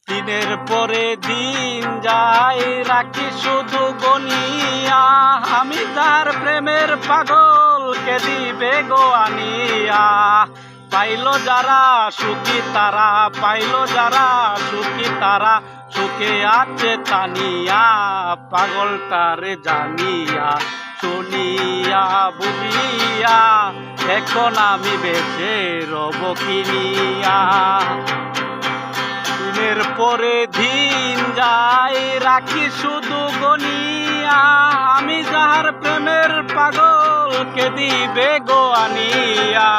দিনের পরে দিন যায় রাখি শুধু গনিয়া, আমি তার প্রেমের পাগলকে দিবে গো আনিয়া। পাইলো যারা সুখী তারা, পাইলো যারা সুখী তারা, সুখে আছে টানিয়া পাগলটারে জানিয়া। শুনিয়া বুঝিয়া এখন আমি বেঁচে রব কিনিয়া। দিনের পরে দিন যায় রাখি শুধু গনিয়া, আমি যার প্রেমের পাগলকে দিবে গো আনিয়া।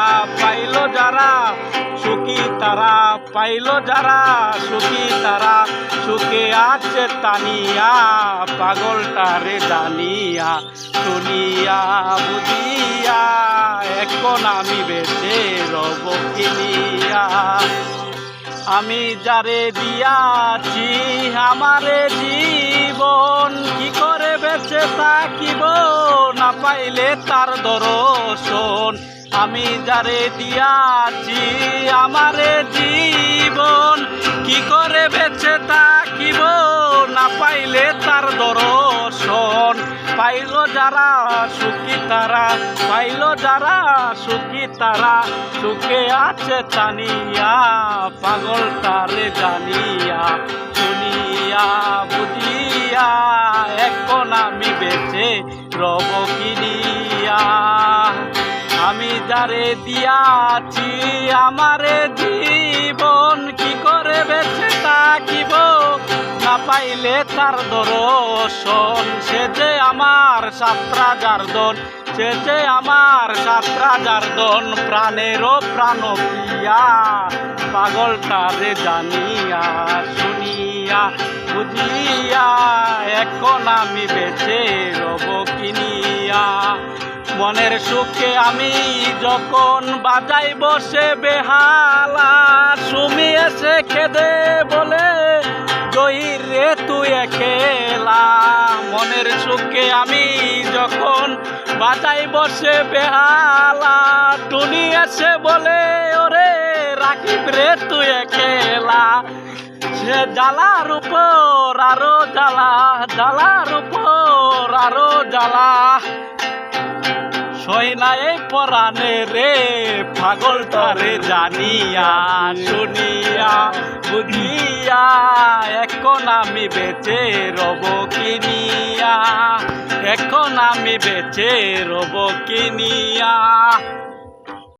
পাইলো যারা সুখী তারা, পাইলো যারা সুখী তারা, সুখে আছে টানিয়া পাগলটারে জানিয়া। শুনিয়া বুঝিয়া এখন আমি বেঁচে রব কিনিয়া। আমি যারে দিয়াছি আমারে জীবন, কি করে বেঁচে থাকিব না পাইলে তার দর্শন। আমি যারে দিয়াছি আমারে জীবন, কি করে বেঁচে থাকিব না পাইলে তার দর্শন। পাইলো যারা সুখী তারা, পাইলো যারা সুখী তারা, সুখে আছে টানিয়া পাগলটারে জানিয়া। শুনিয়া বুঝিয়া এখন আমি বেঁচে রব কিনিয়া। আমি যারে দিয়াছি আমারে জীবন, কি করে বেঁচে থাকিব না পাইলে তার দর্শন। সে যে আমার সাতরা জারদন, সে যে আমার সাতরা জারদন, প্রাণেরও প্রাণ প্রিয়া পাগলটারে জানিয়া। শুনিয়া বুঝিয়া এখন আমি বেঁচে রব কিনিয়া। মনের সুখে আমি যখন বাজাই বসে বেহালা, সুমি এসে খেদে বলে জহির রে তুই একেলা। মনের সুখে আমি যখন বাজাই বসে বেহালা, টুনি এসে বলে ওরে রাকিব রে তুই একেলা। সে জ্বালার উপর আরো জ্বালা, জ্বালার উপর আরো জ্বালা, সইনা এই পরাণে রে পাগলটারে জানিয়া। শুনিয়া বুঝিয়া এখন আমি বেঁচে রব কিনিয়া, এখন আমি বেঁচে রব কিনিয়া।